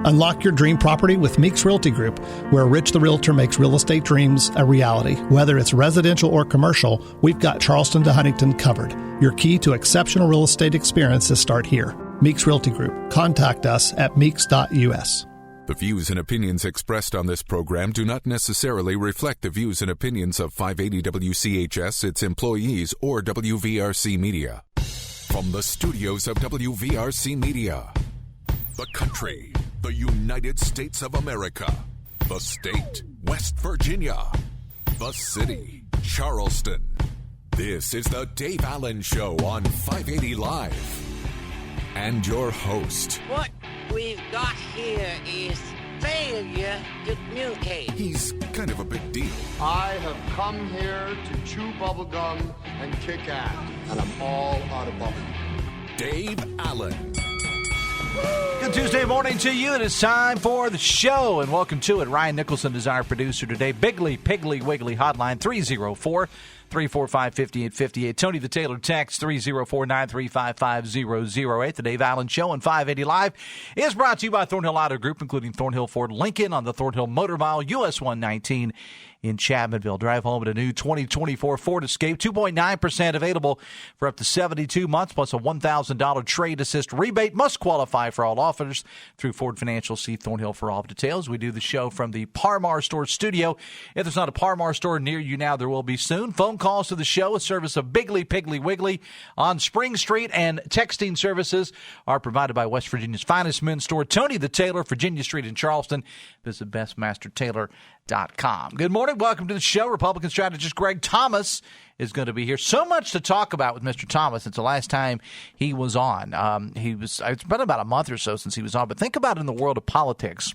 Unlock your dream property with Meeks Realty Group, where Rich the Realtor makes real estate dreams a reality. Whether it's residential or commercial, we've got Charleston to Huntington covered. Your key to exceptional real estate experiences start here. Meeks Realty Group. Contact us at meeks.us. The views and opinions expressed on this program do not necessarily reflect the views and opinions of 580 WCHS, its employees, or WVRC Media. From the studios of WVRC Media, the country, the United States of America, the state, West Virginia, the city, Charleston. This is the Dave Allen Show on 580 Live. And your host. What we've got here is failure to communicate. He's kind of a big deal. I have come here to chew bubblegum and kick ass, and I'm all out of bubblegum. Dave Allen. Good Tuesday morning to you. It is time for the show, and welcome to it. Ryan Nicholson is our producer today. Bigly, Piggly, Wiggly hotline 304-345-5858. Tony the Taylor text 304-935-5008. The Dave Allen Show on 580 Live is brought to you by Thornhill Auto Group, including Thornhill Ford Lincoln on the Thornhill Motor Mile, US 119 in Chapmanville. Drive home in a new 2024 Ford Escape, 2.9% available for up to 72 months, plus a $1,000 trade assist rebate. Must qualify for all offers through Ford Financial. See Thornhill for all details. We do the show from the Parmar Store studio. If there's not a Parmar store near you now, there will be soon. Phone calls to the show, a service of Bigly, Piggly, Wiggly on Spring Street, and texting services are provided by West Virginia's finest men's store, Tony the Taylor, Virginia Street in Charleston. Visit bestmastertaylor.com. Good morning. Welcome to the show. Republican strategist Greg Thomas is going to be here. So much to talk about with Mr. Thomas since the last time he was on. It's been about a month or so since he was on, but think about it in the world of politics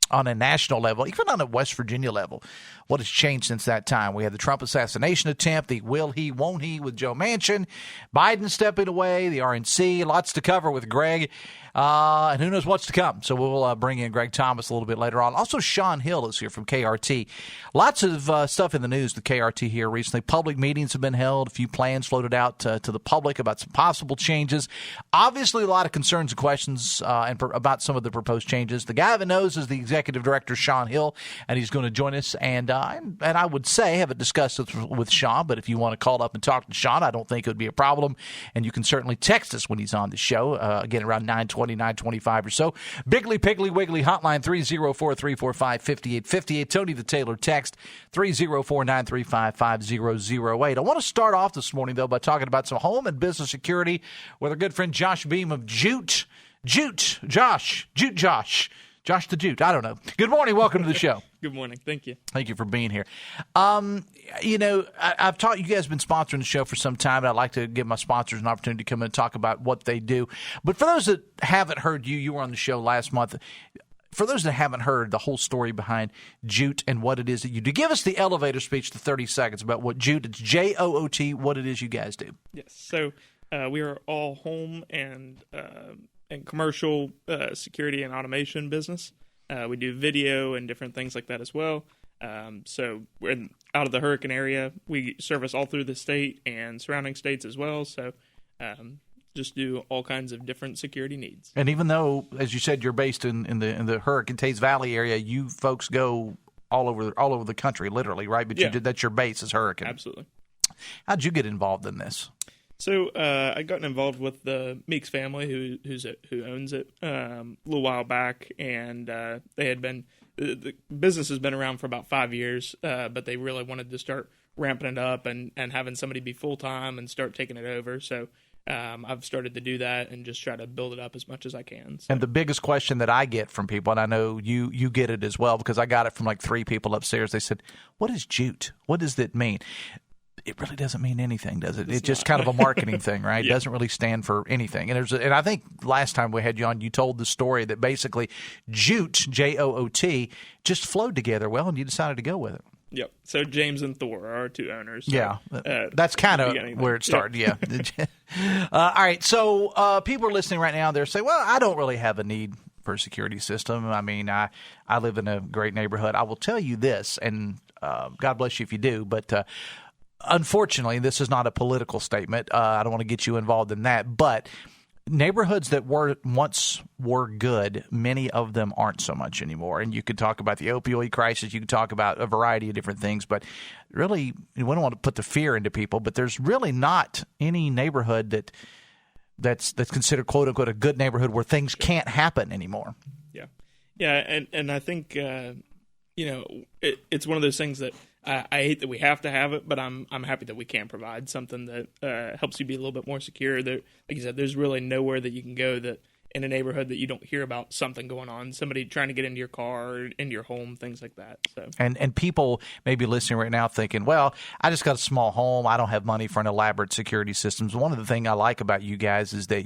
on a national level, even on a West Virginia level. What has changed since that time? We had the Trump assassination attempt, the will he, won't he with Joe Manchin, Biden stepping away, the RNC, lots to cover with Greg, and who knows what's to come. So we'll bring in Greg Thomas a little bit later on. Also, Sean Hill is here from KRT. Lots of stuff in the news with KRT here recently. Public meetings have been held, a few plans floated out to the public about some possible changes. Obviously, a lot of concerns and questions about some of the proposed changes. The guy that knows is the executive director, Sean Hill, and he's going to join us. And I would say haven't discussed it with Sean, but if you want to call up and talk to Sean, I don't think it would be a problem. And you can certainly text us when he's on the show, again, around 9:20, 9:25 or so. Bigly, Piggly, Wiggly hotline 304-345-5858. Tony the Taylor text 304-935-5008. I want to start off this morning, though, by talking about some home and business security with our good friend Josh Boehm of Joot. Josh the Joot. I don't know. Good morning. Welcome to the show. Good morning. Thank you. Thank you for being here. I've taught you guys have been sponsoring the show for some time, and I'd like to give my sponsors an opportunity to come in and talk about what they do. But for those that haven't heard you were on the show last month. For those that haven't heard the whole story behind Joot and what it is that you do, give us the elevator speech to 30 seconds about what Joot, it's Joot, what it is you guys do. Yes. So we are all home and commercial security and automation business. We do video and different things like that as well. So we're out of the hurricane area. We service all through the state and surrounding states as well. So just do all kinds of different security needs. And even though, as you said, you're based in the Hurricane Taze Valley area, you folks go all over the country, literally, right? But that's your base is Hurricane. Absolutely. How'd you get involved in this? So I got involved with the Meeks family, who owns it, a little while back, and they had been the business has been around for about 5 years, but they really wanted to start ramping it up and having somebody be full time and start taking it over. So I've started to do that and just try to build it up as much as I can. So. And the biggest question that I get from people, and I know you get it as well, because I got it from like 3 people upstairs. They said, "What is Joot? What does that mean?" It really doesn't mean anything, does it? It's just kind of a marketing thing, right? Yeah. It doesn't really stand for anything. And I think last time we had you on, you told the story that basically Joot, Joot, just flowed together well, and you decided to go with it. Yep. So James and Thor are our 2 owners. So, yeah. That's kind of where it started, yeah. All right. So people are listening right now. They're saying, well, I don't really have a need for a security system. I mean, I live in a great neighborhood. I will tell you this, and God bless you if you do, but unfortunately, this is not a political statement. I don't want to get you involved in that, but neighborhoods that once were good, many of them aren't so much anymore. And you could talk about the opioid crisis. You could talk about a variety of different things. But really, we don't want to put the fear into people. But there's really not any neighborhood that's considered, quote unquote, a good neighborhood where things can't happen anymore. Yeah, and I think it's one of those things that I hate that we have to have it, but I'm happy that we can provide something that helps you be a little bit more secure. There, like you said, there's really nowhere that you can go that in a neighborhood that you don't hear about something going on, somebody trying to get into your car or into your home, things like that. So and people may be listening right now thinking, well, I just got a small home. I don't have money for an elaborate security systems. One of the things I like about you guys is that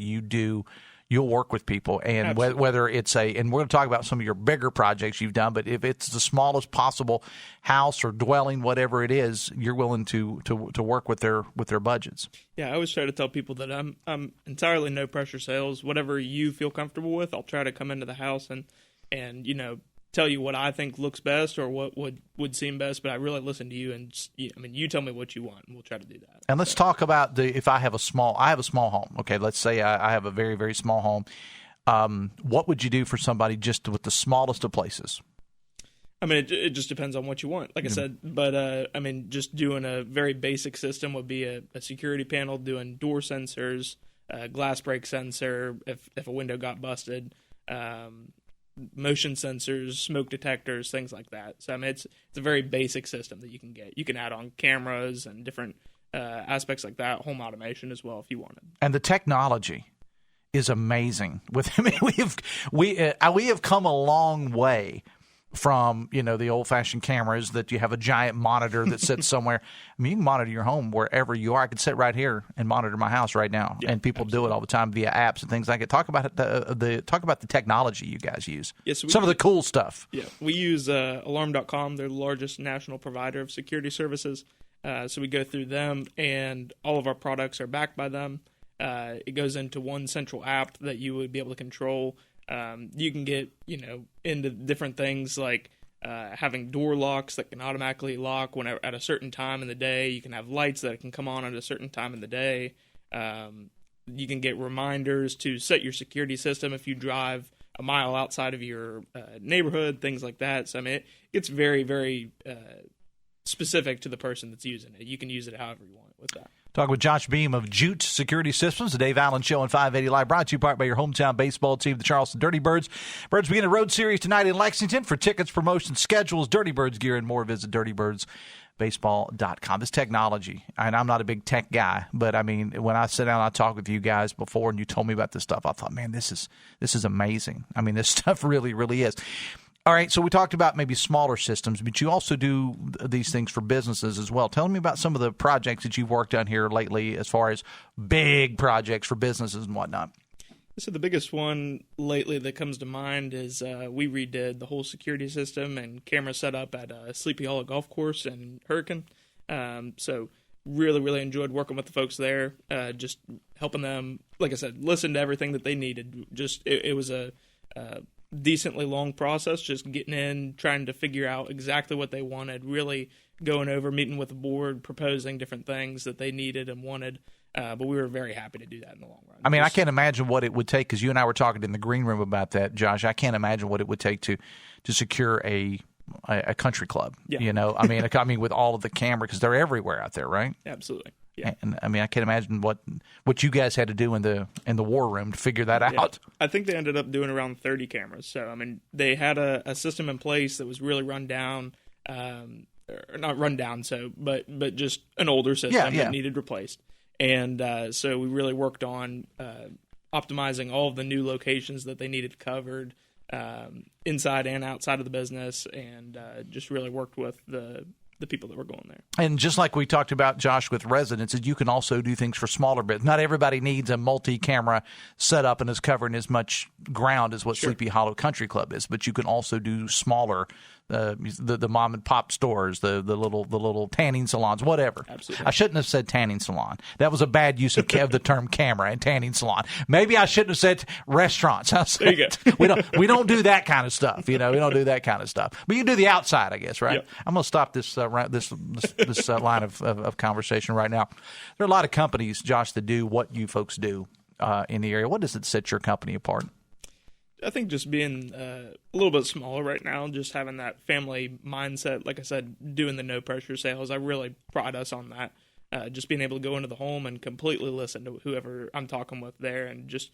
you'll work with people, and whether it's and we're going to talk about some of your bigger projects you've done, but if it's the smallest possible house or dwelling, whatever it is, you're willing to work with their budgets. Yeah, I always try to tell people that I'm entirely no pressure sales. Whatever you feel comfortable with, I'll try to come into the house and tell you what I think looks best or what would seem best, but I really listen to you, and you tell me what you want, and we'll try to do that. And let's talk about if I have a small home. Okay, let's say I have a very, very small home. What would you do for somebody just with the smallest of places? I mean, it just depends on what you want, like I said. But just doing a very basic system would be a security panel doing door sensors, glass break sensor if a window got busted. Motion sensors, smoke detectors, things like that. So it's a very basic system that you can get. You can add on cameras and different aspects like that, home automation as well if you wanted. And the technology is amazing. We have come a long way from the old-fashioned cameras that you have a giant monitor that sits somewhere. I mean, you can monitor your home wherever you are. I could sit right here and monitor my house right now, and people do it all the time via apps and things like it. Talk about the technology you guys use. Yes, some of the cool stuff. Yeah, we use Alarm.com. They're the largest national provider of security services. So we go through them, and all of our products are backed by them. It goes into one central app that you would be able to control. You can get, into different things like having door locks that can automatically lock whenever at a certain time in the day. You can have lights that can come on at a certain time in the day. You can get reminders to set your security system if you drive a mile outside of your neighborhood, things like that. So, it gets very, very specific to the person that's using it. You can use it however you want with that. Talking with Josh Boehm of Joot Security Systems, the Dave Allen Show on 580 Live, brought to you by your hometown baseball team, the Charleston Dirty Birds. Birds begin a road series tonight in Lexington. For tickets, promotions, schedules, Dirty Birds gear, and more, visit dirtybirdsbaseball.com. This technology, and I'm not a big tech guy, but when I sit down and I talk with you guys before and you told me about this stuff, I thought, man, this is amazing. This stuff really, really is. All right, so we talked about maybe smaller systems, but you also do these things for businesses as well. Tell me about some of the projects that you've worked on here lately as far as big projects for businesses and whatnot. So the biggest one lately that comes to mind is we redid the whole security system and camera setup at Sleepy Hollow Golf Course in Hurricane. So really, really enjoyed working with the folks there, just helping them, like I said, listen to everything that they needed. It was a decently long process, just getting in, trying to figure out exactly what they wanted, really going over, meeting with the board, proposing different things that they needed and wanted. But we were very happy to do that in the long run. I can't imagine what it would take, because you and I were talking in the green room about that, Josh. I can't imagine what it would take to secure a country club. Yeah. With all of the camera, because they're everywhere out there, right? Absolutely. Yeah. And I can't imagine what you guys had to do in the war room to figure that out. I think they ended up doing around 30 cameras. So they had a system in place that was really run down, or not run down, but just an older system that needed replaced. And so we really worked on optimizing all of the new locations that they needed covered, inside and outside of the business, and just really worked with the people that were going there. And just like we talked about, Josh, with residences, you can also do things for smaller bits. Not everybody needs a multi-camera setup and is covering as much ground as what Sleepy Hollow Country Club is, but you can also do smaller, the mom and pop stores, the little tanning salons, whatever. Absolutely. I shouldn't have said tanning salon. That was a bad use of the term camera and tanning salon. Maybe I shouldn't have said restaurants. There you go. we don't do that kind of stuff. We don't do that kind of stuff. But you do the outside, I guess, right? Yep. I'm going to stop this line of conversation right now. There are a lot of companies, Josh, that do what you folks do. in the area? What does it set your company apart? I think just being a little bit smaller right now, just having that family mindset, like I said, doing the no-pressure sales, I really pride us on that. Just being able to go into the home and completely listen to whoever I'm talking with there and just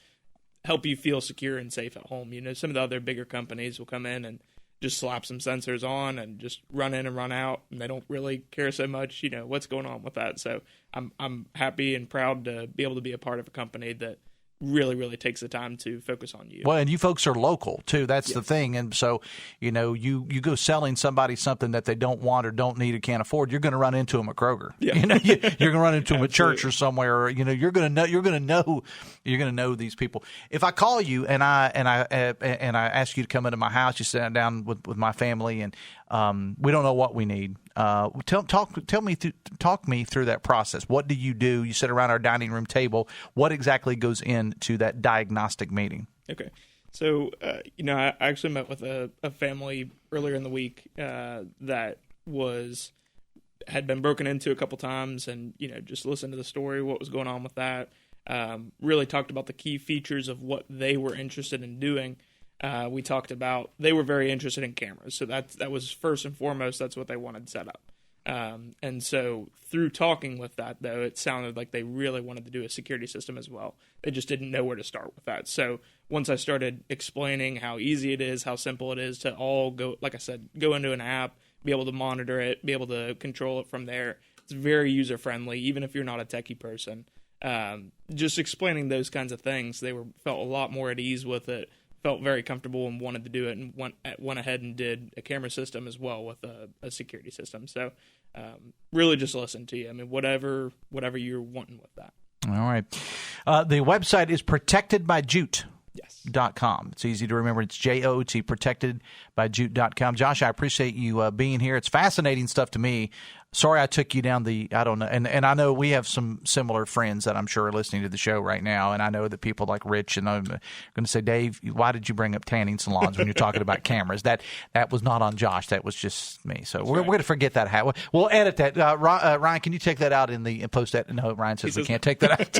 help you feel secure and safe at home. You know, some of the other bigger companies will come in and just slap some sensors on and just run in and run out, and they don't really care so much, you know, what's going on with that. So I'm happy and proud to be able to be a part of a company that really, really takes the time to focus on you. Well, and you folks are local, too. That's the thing. And so, you know, you go selling somebody something that they don't want or don't need or can't afford, you're going to run into them at Kroger. Yeah. You know, you're going to run into them at church or somewhere. Or, you know, you're going to know these people. If I call you and I ask you to come into my house, you sit down with my family, and we don't know what we need. Talk me through that process. What do? You sit around our dining room table. What exactly goes into that diagnostic meeting? Okay. So, you know, I actually met with a family earlier in the week that had been broken into a couple times, and, you know, just listened to the story, what was going on with that. Really talked about the key features of what they were interested in doing. We talked about they were very interested in cameras, so that was first and foremost. That's what they wanted set up. And so through talking with that, though, it sounded like they really wanted to do a security system as well. They just didn't know where to start with that. So once I started explaining how easy it is, how simple it is to all go, like I said, go into an app, be able to monitor it, be able to control it from there. It's very user friendly, even if you're not a techie person. Just explaining those kinds of things, they felt a lot more at ease with it. Felt very comfortable and wanted to do it, and went ahead and did a camera system as well with a security system. So really just listen to you. I mean, whatever you're wanting with that. All right. The website is protectedbyjoot.com. It's easy to remember. It's JOOT, protectedbyjoot.com. Josh, I appreciate you being here. It's fascinating stuff to me. Sorry I took you down I don't know. And I know we have some similar friends that I'm sure are listening to the show right now. And I know that people like Rich, and I'm going to say, Dave, why did you bring up tanning salons when you're talking about cameras? That was not on Josh. That was just me. So we're going to forget that. We'll edit that. Ryan, can you take that out and post that? No, Ryan says we can't take that out.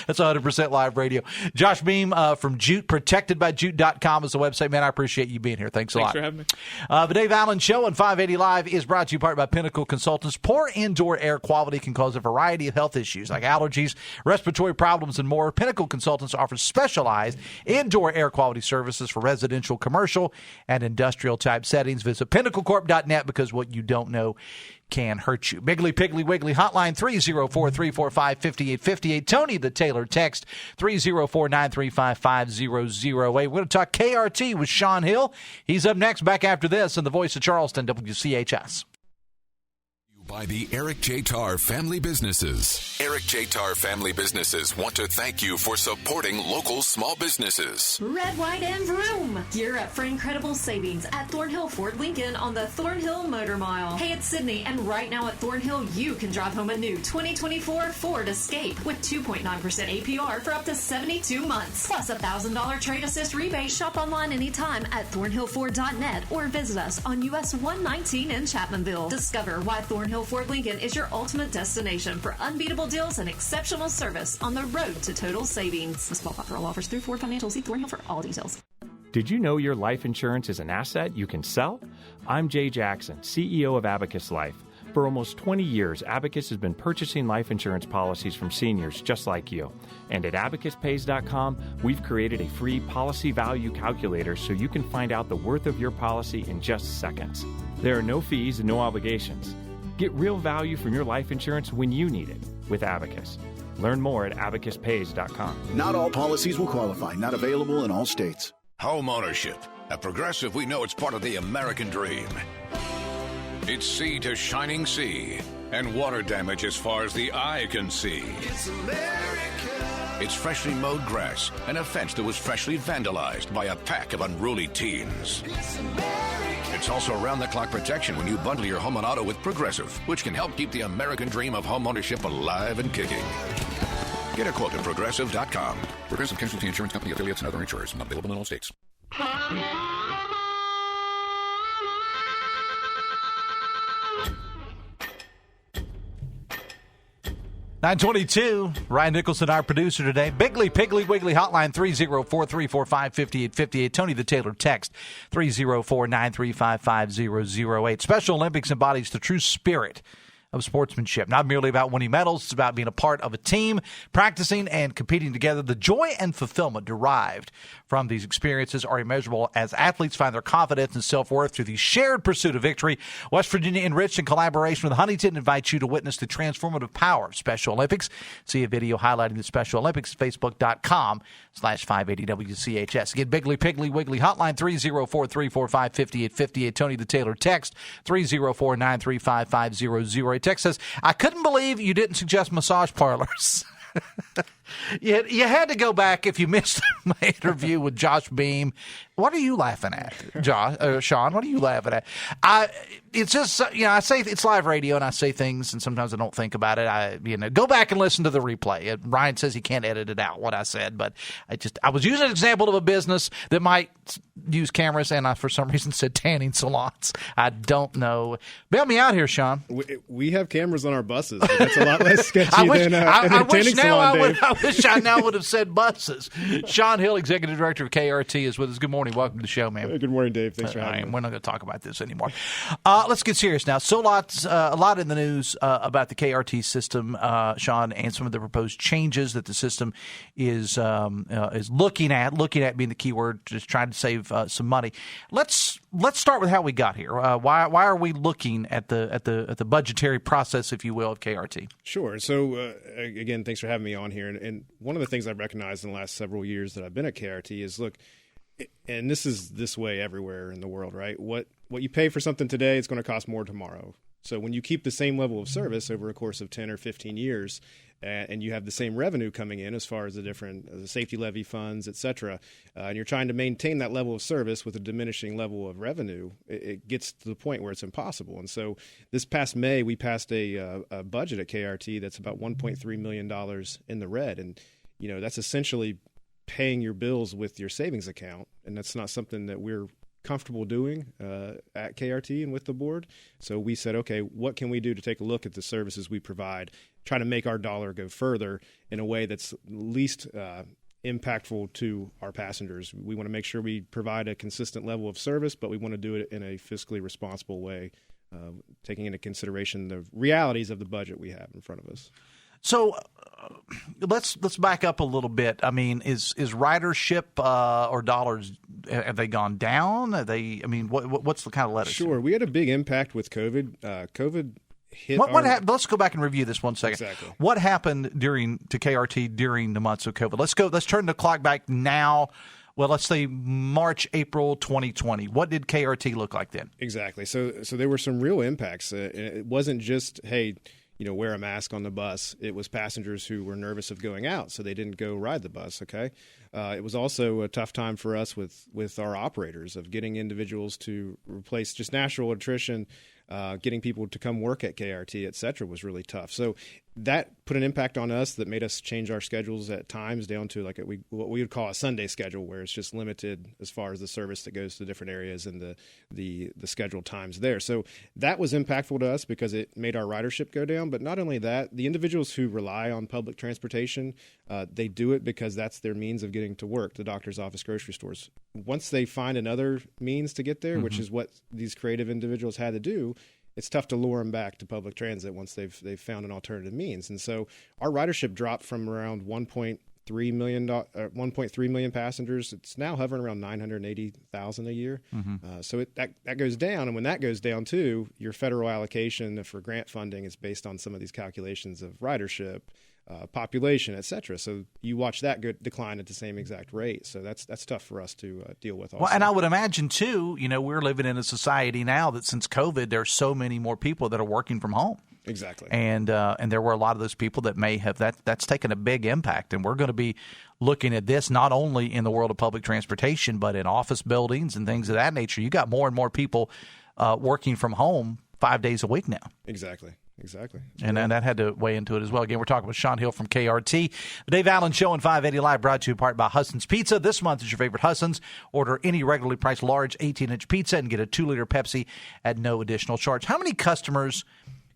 That's 100% live radio. Josh Boehm from Joot, protectedbyjoot.com is the website. Man, I appreciate you being here. Thanks a lot. Thanks for having me. The Dave Allen Show on 580 Live is brought to you in part by Pinnacle Consultants. Poor indoor air quality can cause a variety of health issues like allergies, respiratory problems, and more. Pinnacle Consultants offers specialized indoor air quality services for residential, commercial, and industrial type settings. Visit pinnaclecorp.net because what you don't know can hurt you. Biggly Piggly Wiggly hotline 304-345-5858. Tony the Taylor text 304-935-5008. We're going to talk KRT with Sean Hill. He's up next, back after this, and the voice of Charleston, WCHS. By the Eric J. Tarr Family Businesses. Eric J. Tarr Family Businesses want to thank you for supporting local small businesses. Red, white, and vroom. Gear up for incredible savings at Thornhill Ford Lincoln on the Thornhill Motor Mile. Hey, it's Sydney, and right now at Thornhill, you can drive home a new 2024 Ford Escape with 2.9% APR for up to 72 months. Plus a $1,000 trade assist rebate. Shop online anytime at thornhillford.net or visit us on US 119 in Chapmanville. Discover why Thornhill Ford Lincoln is your ultimate destination for unbeatable deals and exceptional service on the road to total savings. Must qualify for all offers through Ford Financial. See Thornhill for all details. Did you know your life insurance is an asset you can sell? I'm Jay Jackson, CEO of Abacus Life. For almost 20 years, Abacus has been purchasing life insurance policies from seniors just like you. And at abacuspays.com, we've created a free policy value calculator so you can find out the worth of your policy in just seconds. There are no fees and no obligations. Get real value from your life insurance when you need it with Abacus. Learn more at abacuspays.com. Not all policies will qualify. Not available in all states. Home ownership. At Progressive, we know it's part of the American dream. It's sea to shining sea and water damage as far as the eye can see. It's America. It's freshly mowed grass and a fence that was freshly vandalized by a pack of unruly teens. It's America. It's also round-the-clock protection when you bundle your home and auto with Progressive, which can help keep the American dream of home ownership alive and kicking. Get a quote at Progressive.com. Progressive Casualty Insurance Company, affiliates, and other insurers. Not available in all states. 922, Ryan Nicholson, our producer today. Bigly, Piggly, Wiggly hotline 304-345-5858. Tony the Taylor text 304-935-5008. Special Olympics embodies the true spirit of sportsmanship. Not merely about winning medals, it's about being a part of a team, practicing and competing together. The joy and fulfillment derived from these experiences are immeasurable as athletes find their confidence and self-worth through the shared pursuit of victory. West Virginia, enriched in collaboration with Huntington, invites you to witness the transformative power of Special Olympics. See a video highlighting the Special Olympics at facebook.com/580WCHS. Again, Bigly, Piggly, Wiggly hotline 304-345-5858. Tony the Taylor text 304-935-5008. Text says, I couldn't believe you didn't suggest massage parlors. You had to go back if you missed my interview with Josh Boehm. What are you laughing at, Sean? What are you laughing at? It's just, I say it's live radio and I say things and sometimes I don't think about it. Go back and listen to the replay. Ryan says he can't edit it out, what I said, but I was using an example of a business that might use cameras and I, for some reason, said tanning salons. I don't know. Bail me out here, Sean. We have cameras on our buses. But that's a lot less sketchy than a tanning salon, Dave. I wish I now would have said buses. Sean Hill, Executive Director of KRT, is with us. Good morning. Welcome to the show, man. Good morning, Dave. Thanks for having me. We're not going to talk about this anymore. Let's get serious now. So a lot in the news about the KRT system, Sean, and some of the proposed changes that the system is looking at being the key word, just trying to save some money. Let's start with how we got here. Why are we looking at the budgetary process, if you will, of KRT? Sure. So again, thanks for having me on here. And one of the things I've recognized in the last several years that I've been at KRT is, look, and this is this way everywhere in the world, right? What you pay for something today, it's going to cost more tomorrow. So when you keep the same level of service over a course of 10 or 15 years, and you have the same revenue coming in as far as the safety levy funds, et cetera, and you're trying to maintain that level of service with a diminishing level of revenue, it gets to the point where it's impossible. And so this past May, we passed a budget at KRT that's about $1.3 million in the red. And, that's essentially paying your bills with your savings account. And that's not something that we're comfortable doing at KRT and with the board. So we said, okay, what can we do to take a look at the services we provide, try to make our dollar go further in a way that's least impactful to our passengers. We want to make sure we provide a consistent level of service, but we want to do it in a fiscally responsible way, taking into consideration the realities of the budget we have in front of us. So let's back up a little bit. I mean, is ridership or dollars, have they gone down? What's the kind of lettuce? Sure. We had a big impact with COVID. COVID hit what happened? Let's go back and review this 1 second. Exactly. What happened to KRT during the months of COVID? Let's turn the clock back now. Well, let's say March, April 2020. What did KRT look like then? Exactly. So there were some real impacts. It wasn't just, hey, wear a mask on the bus. It was passengers who were nervous of going out, so they didn't go ride the bus, okay? It was also a tough time for us with our operators of getting individuals to replace just natural attrition, getting people to come work at KRT, et cetera, was really tough. So that put an impact on us that made us change our schedules at times down to what we would call a Sunday schedule, where it's just limited as far as the service that goes to different areas and the scheduled times there. So that was impactful to us because it made our ridership go down. But not only that, the individuals who rely on public transportation, they do it because that's their means of getting to work, the doctor's office, grocery stores. Once they find another means to get there, which is what these creative individuals had to do, it's tough to lure them back to public transit once they've found an alternative means. And so our ridership dropped from around 1.3 million passengers. It's now hovering around 980,000 a year. So that goes down. And when that goes down too, your federal allocation for grant funding is based on some of these calculations of ridership, population, et cetera. So you watch that decline at the same exact rate. So that's tough for us to deal with also. Well, and I would imagine, too, we're living in a society now that since COVID, there's so many more people that are working from home. Exactly. And there were a lot of those people that may have that's taken a big impact. And we're going to be looking at this not only in the world of public transportation, but in office buildings and things of that nature. You got more and more people working from home 5 days a week now. Exactly. And that had to weigh into it as well. Again, we're talking with Sean Hill from KRT. The Dave Allen Show on 580 Live brought to you in part by Hudson's Pizza. This month is your favorite Hudson's. Order any regularly priced large 18-inch pizza and get a 2-liter Pepsi at no additional charge. How many customers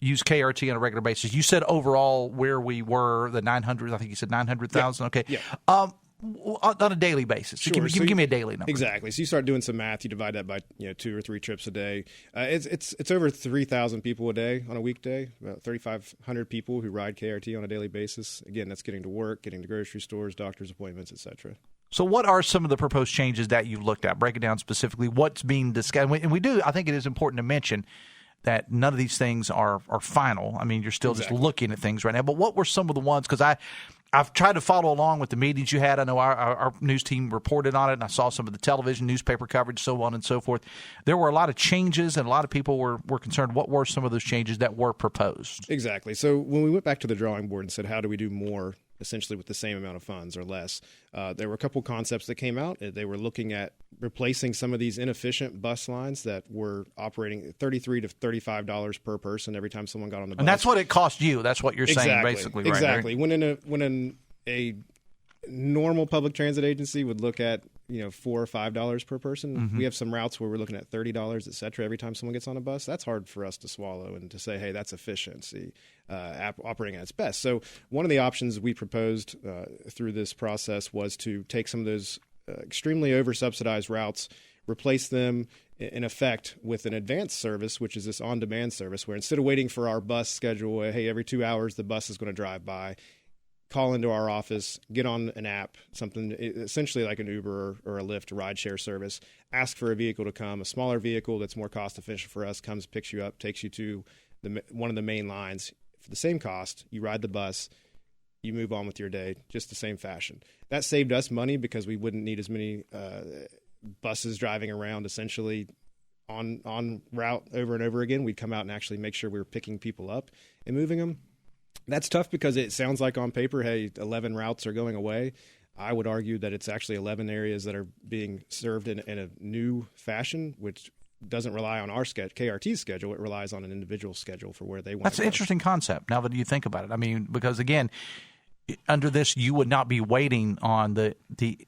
use KRT on a regular basis. You said overall where we were, the 900, I think you said 900,000. Yeah. Okay. Yeah. On a daily basis. Sure. Give me a daily number. Exactly. So you start doing some math. You divide that by 2 or 3 trips a day. It's over 3,000 people a day on a weekday. About 3,500 people who ride KRT on a daily basis. Again, that's getting to work, getting to grocery stores, doctor's appointments, etc. So what are some of the proposed changes that you've looked at? Break it down specifically. What's being discussed? And we do. I think it is important to mention that none of these things are final. I mean, you're still just looking at things right now. But what were some of the ones? Because I've tried to follow along with the meetings you had. I know our news team reported on it, and I saw some of the television, newspaper coverage, so on and so forth. There were a lot of changes, and a lot of people were concerned. What were some of those changes that were proposed? Exactly. So when we went back to the drawing board and said, how do we do more essentially with the same amount of funds or less, there were a couple concepts that came out. They were looking at replacing some of these inefficient bus lines that were operating $33 to $35 per person every time someone got on the bus. And that's what it cost you. That's what you're saying, basically. Right? Exactly. When a normal public transit agency would look at $4 or $5 per person, we have some routes where we're looking at $30, et cetera, every time someone gets on a bus. That's hard for us to swallow and to say, hey, that's efficiency operating at its best. So one of the options we proposed through this process was to take some of those extremely over-subsidized routes, replace them in effect with an advanced service, which is this on-demand service where instead of waiting for our bus schedule, hey, every 2 hours the bus is going to drive by, call into our office, get on an app, something essentially like an Uber or a Lyft rideshare service, ask for a vehicle to come, a smaller vehicle that's more cost efficient for us comes, picks you up, takes you to one of the main lines. For the same cost, you ride the bus, you move on with your day, just the same fashion. That saved us money because we wouldn't need as many buses driving around essentially on route over and over again. We'd come out and actually make sure we were picking people up and moving them. That's tough because it sounds like on paper, hey, 11 routes are going away. I would argue that it's actually 11 areas that are being served in a new fashion, which doesn't rely on our KRT's schedule. It relies on an individual schedule for where they want to go. That's an interesting concept now that you think about it. I mean, because, again, under this, you would not be waiting on the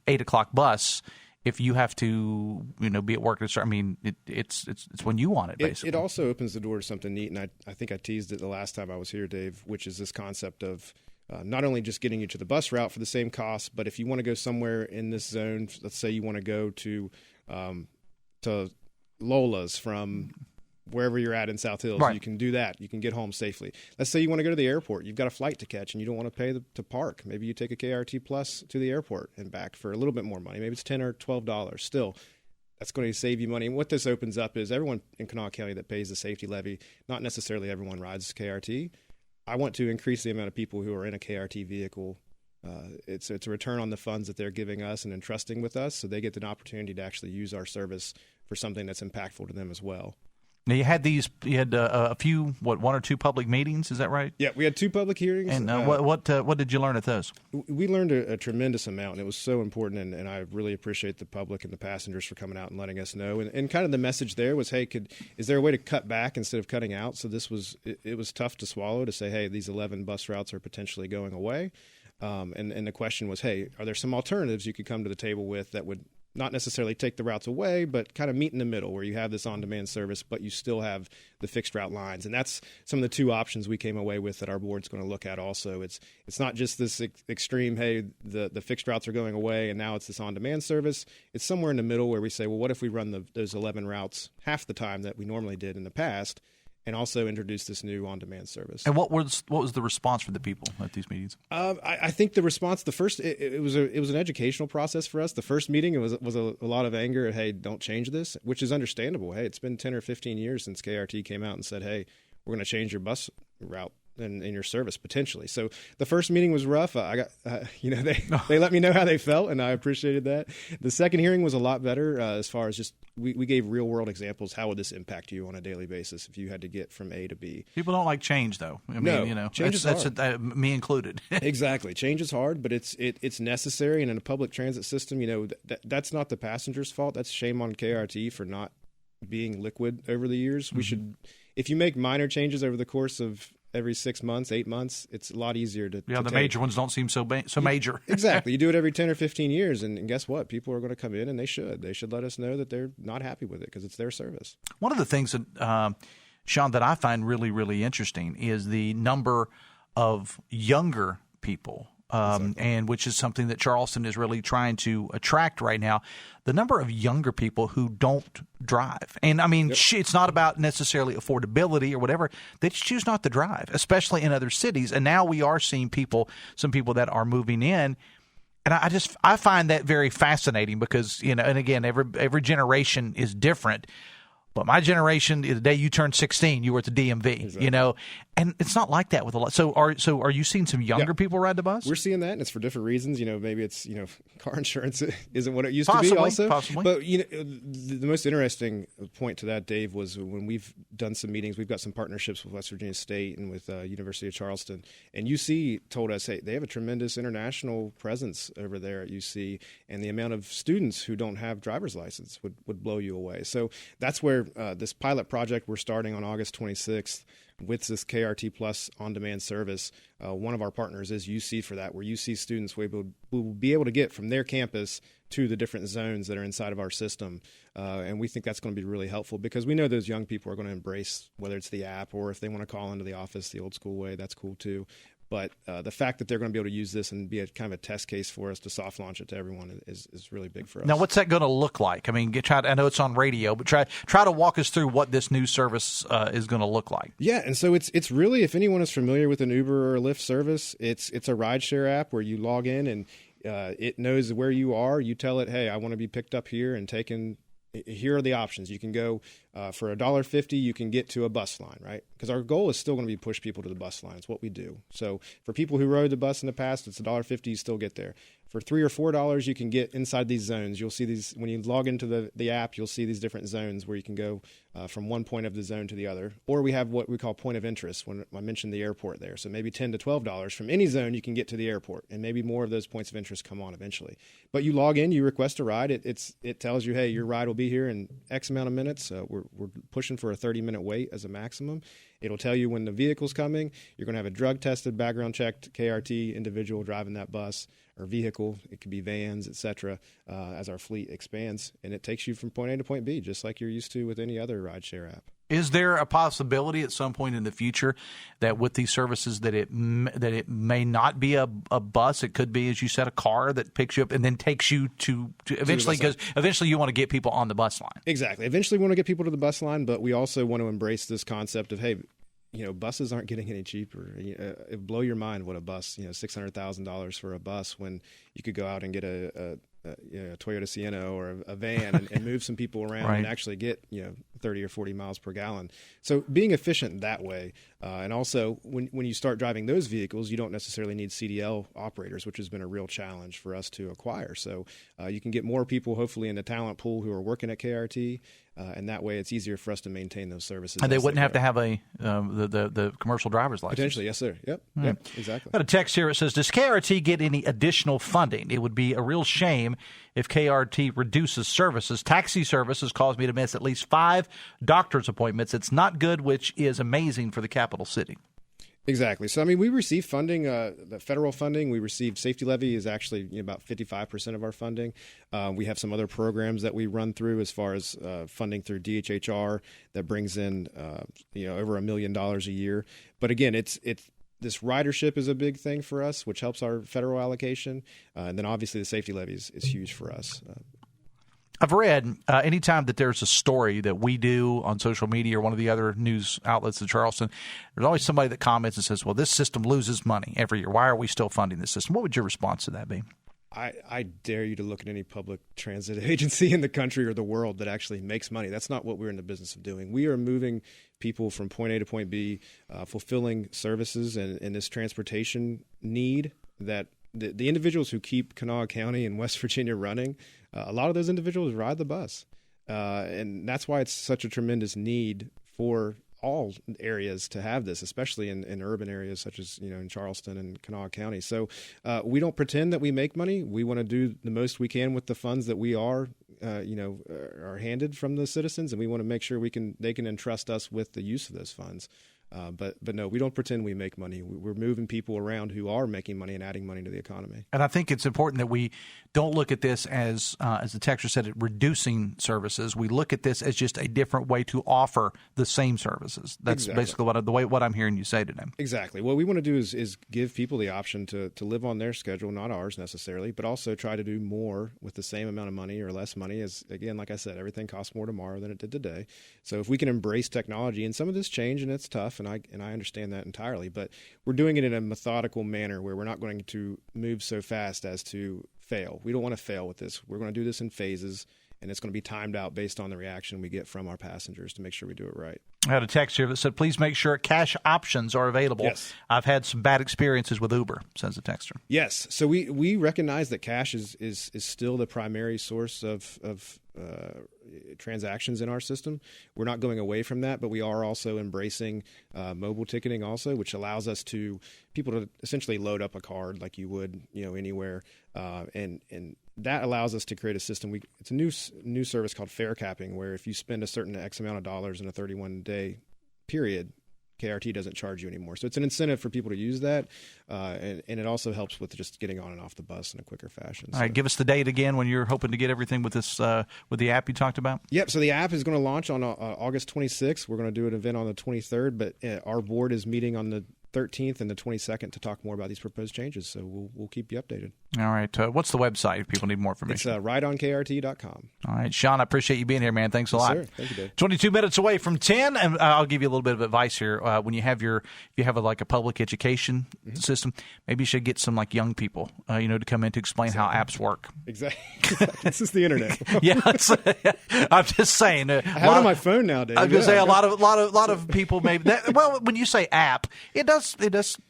8 o'clock bus if you have to, be at work. I mean, it's when you want it, basically. It also opens the door to something neat, and I think I teased it the last time I was here, Dave, which is this concept of not only just getting you to the bus route for the same cost, but if you want to go somewhere in this zone, let's say you want to go to Lola's from wherever you're at in South Hills, right. You can do that. You can get home safely. Let's say you want to go to the airport. You've got a flight to catch, and you don't want to pay to park. Maybe you take a KRT Plus to the airport and back for a little bit more money. Maybe it's $10 or $12. Still, that's going to save you money. And what this opens up is everyone in Kanawha County that pays the safety levy, not necessarily everyone rides KRT. I want to increase the amount of people who are in a KRT vehicle. It's a return on the funds that they're giving us and entrusting with us, so they get an opportunity to actually use our service for something that's impactful to them as well. Now, you had a few, 1 or 2 public meetings, is that right? Yeah, we had 2 public hearings. And what did you learn at those? We learned a tremendous amount, and it was so important, and I really appreciate the public and the passengers for coming out and letting us know. And kind of the message there was, hey, is there a way to cut back instead of cutting out? So it was tough to swallow to say, hey, these 11 bus routes are potentially going away. And the question was, hey, are there some alternatives you could come to the table with that would not necessarily take the routes away, but kind of meet in the middle where you have this on-demand service, but you still have the fixed route lines. And that's some of the 2 options we came away with that our board's going to look at also. It's not just this extreme, hey, the fixed routes are going away and now it's this on-demand service. It's somewhere in the middle where we say, well, what if we run those 11 routes half the time that we normally did in the past, and also introduce this new on-demand service. And what was the response from the people at these meetings? I think the response, it was an educational process for us. The first meeting, it was a lot of anger. Hey, don't change this, which is understandable. Hey, it's been 10 or 15 years since KRT came out and said, hey, we're going to change your bus route in your service potentially. So the first meeting was rough. I got, they let me know how they felt, and I appreciated that. The second hearing was a lot better as far as just we gave real world examples. How would this impact you on a daily basis if you had to get from A to B? People don't like change, though. I mean, change is hard. That's me included. Exactly, change is hard, but it's necessary. And in a public transit system, that's not the passenger's fault. That's shame on KRT for not being liquid over the years. We should, if you make minor changes over the course of every 6 months, 8 months, it's a lot easier to the major ones don't seem so major. Exactly. You do it every 10 or 15 years, and guess what? People are going to come in, and they should let us know that they're not happy with it because it's their service. One of the things that Sean, that I find really, really interesting is the number of younger people, and which is something that Charleston is really trying to attract right now. The number of younger people who don't drive. And, I mean, it's not about necessarily affordability or whatever. They just choose not to drive, especially in other cities. And now we are seeing some people that are moving in. And I find that very fascinating because, and again, every generation is different. But my generation, the day you turned 16, you were at the DMV, exactly. And it's not like that with a lot. So are you seeing some younger people ride the bus? We're seeing that, and it's for different reasons. Maybe it's, car insurance isn't what it used to be also. Possibly. But, the most interesting point to that, Dave, was when we've done some meetings, we've got some partnerships with West Virginia State and with University of Charleston. And UC told us, hey, they have a tremendous international presence over there at UC, and the amount of students who don't have driver's license would blow you away. So that's where this pilot project we're starting on August 26th with this KRT Plus on-demand service, one of our partners is UC for that, where UC students will be able to get from their campus to the different zones that are inside of our system. And we think that's going to be really helpful because we know those young people are going to embrace, whether it's the app or if they want to call into the office the old school way, that's cool too. But the fact that they're going to be able to use this and be a kind of a test case for us to soft launch it to everyone is really big for us. Now, what's that going to look like? I mean, I know it's on radio, but try to walk us through what this new service is going to look like. Yeah, and so it's really, if anyone is familiar with an Uber or a Lyft service, it's a rideshare app where you log in and it knows where you are. You tell it, hey, I want to be picked up here and taken. Here are the options. You can go for $1.50, you can get to a bus line, right? Because our goal is still going to be push people to the bus line. It's what we do. So for people who rode the bus in the past, it's $1.50, you still get there. For $3 or $4, you can get inside these zones. You'll see these, when you log into the app, you'll see these different zones where you can go from one point of the zone to the other. Or we have what we call point of interest, when I mentioned the airport there. So maybe $10 to $12 from any zone you can get to the airport, and maybe more of those points of interest come on eventually. But you log in, you request a ride. It tells you, hey, your ride will be here in X amount of minutes. We're pushing for a 30-minute wait as a maximum. It'll tell you when the vehicle's coming. You're going to have a drug-tested, background-checked KRT individual driving that bus or vehicle. It could be vans, et cetera, as our fleet expands. And it takes you from point A to point B, just like you're used to with any other rideshare app. Is there a possibility at some point in the future that with these services that it may not be a bus? It could be, as you said, a car that picks you up and then takes you to eventually, because eventually you want to get people on the bus line. Exactly. Eventually we want to get people to the bus line, but we also want to embrace this concept of, hey, buses aren't getting any cheaper. It blow your mind what a bus, $600,000 for a bus when you could go out and get a Toyota Sienna or a van and move some people around right. and actually get 30 or 40 miles per gallon. So being efficient that way, and also when you start driving those vehicles, you don't necessarily need CDL operators, which has been a real challenge for us to acquire. So you can get more people hopefully in the talent pool who are working at KRT, and that way it's easier for us to maintain those services. And they wouldn't have to have the commercial driver's license. Potentially, yes, sir. Yep, exactly. Got a text here. It says, does KRT get any additional funding? It would be a real shame if KRT reduces services. Taxi services caused me to miss at least 5 doctor's appointments. It's not good, which is amazing for the capital city. Exactly. So, we receive funding, the federal funding. We receive safety levy is actually about 55% of our funding. We have some other programs that we run through as far as funding through DHHR that brings in, over $1 million a year. But again, it's this ridership is a big thing for us, which helps our federal allocation. And then obviously the safety levy is huge for us. I've read anytime that there's a story that we do on social media or one of the other news outlets in Charleston, there's always somebody that comments and says, well, this system loses money every year. Why are we still funding this system? What would your response to that be? I dare you to look at any public transit agency in the country or the world that actually makes money. That's not what we're in the business of doing. We are moving people from point A to point B, fulfilling services and this transportation need that the individuals who keep Kanawha County and West Virginia running, a lot of those individuals ride the bus. And that's why it's such a tremendous need for all areas to have this, especially in urban areas such as, in Charleston and Kanawha County. So we don't pretend that we make money. We want to do the most we can with the funds that we are handed from the citizens, and we want to make sure they can entrust us with the use of those funds. But no, we don't pretend we make money. We're moving people around who are making money and adding money to the economy. And I think it's important that we don't look at this as the texter said, reducing services. We look at this as just a different way to offer the same services. That's basically what I'm hearing you say today. Exactly. What we want to do is give people the option to live on their schedule, not ours necessarily, but also try to do more with the same amount of money or less money. As again, like I said, everything costs more tomorrow than it did today. So if we can embrace technology, and some of this change, and it's tough, and I understand that entirely, but we're doing it in a methodical manner where we're not going to move so fast as to fail. We don't want to fail with this. We're going to do this in phases, and it's going to be timed out based on the reaction we get from our passengers to make sure we do it right. I had a text here that said, please make sure cash options are available. Yes. I've had some bad experiences with Uber, says the texter. Yes. So we recognize that cash is still the primary source of transactions in our system. We're not going away from that, but we are also embracing mobile ticketing also, which allows us people to essentially load up a card like you would, anywhere. And that allows us to create a system. It's a new service called fare capping, where if you spend a certain X amount of dollars in a 31-day period, KRT doesn't charge you anymore. So it's an incentive for people to use that, and it also helps with just getting on and off the bus in a quicker fashion. All right, give us the date again when you're hoping to get everything with this with the app you talked about. Yep, so the app is going to launch on August 26th. We're going to do an event on the 23rd, but our board is meeting on the 13th and the 22nd to talk more about these proposed changes. So we'll keep you updated. All right. What's the website if people need more information? It's rideonkrt.com. All right. Sean, I appreciate you being here, man. Thanks a lot. Sir. Thank you, Dave. 22 minutes away from 10, and I'll give you a little bit of advice here. When you have a public education system, maybe you should get some young people, to come in to explain how apps work. Exactly. This is the internet. Yeah, I'm just saying. I have it on my phone now, Dave. I was going to say a lot of people maybe. When you say app, it does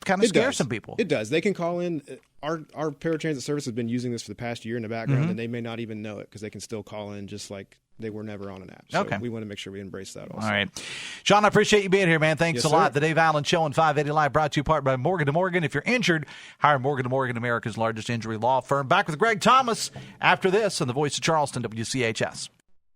kind of scare some people. It does. They can call in. Our paratransit service has been using this for the past year in the background, and they may not even know it because they can still call in just like they were never on an app. So we want to make sure we embrace that also. All right. Sean, I appreciate you being here, man. Thanks a lot. The Dave Allen Show on 580 Live brought to you part by Morgan & Morgan. If you're injured, hire Morgan & Morgan, America's largest injury law firm. Back with Greg Thomas after this on the Voice of Charleston, WCHS.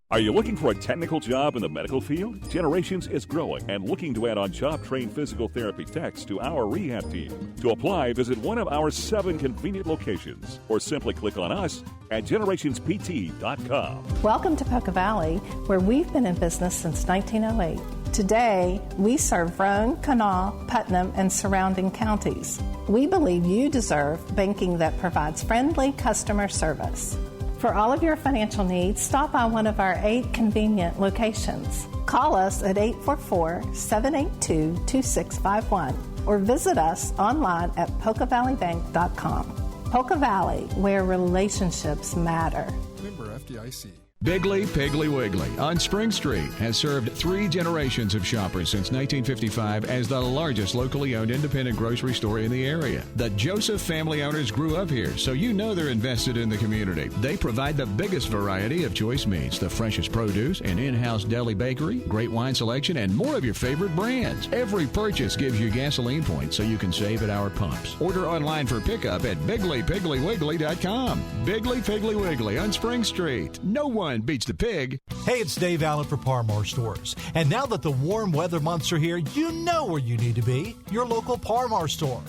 Are you looking for a technical job in the medical field? Generations is growing and looking to add on job-trained physical therapy techs to our rehab team. To apply, visit one of our 7 convenient locations or simply click on us at generationspt.com. Welcome to Poca Valley, where we've been in business since 1908. Today, we serve Roane, Kanawha, Putnam, and surrounding counties. We believe you deserve banking that provides friendly customer service. For all of your financial needs, stop by one of our 8 convenient locations. Call us at 844-782-2651 or visit us online at PocaValleyBank.com. Poca Valley, where relationships matter. Member FDIC. Bigley Piggly Wiggly on Spring Street has served 3 generations of shoppers since 1955 as the largest locally owned independent grocery store in the area. The Joseph family owners grew up here, so you know they're invested in the community. They provide the biggest variety of choice meats, the freshest produce, an in-house deli bakery, great wine selection, and more of your favorite brands. Every purchase gives you gasoline points so you can save at our pumps. Order online for pickup at BigleyPigglyWiggly.com. Bigley Piggly Wiggly on Spring Street. No one beats the pig. Hey, it's Dave Allen for Parmar Stores. And now that the warm weather months are here, you know where you need to be, your local Parmar store.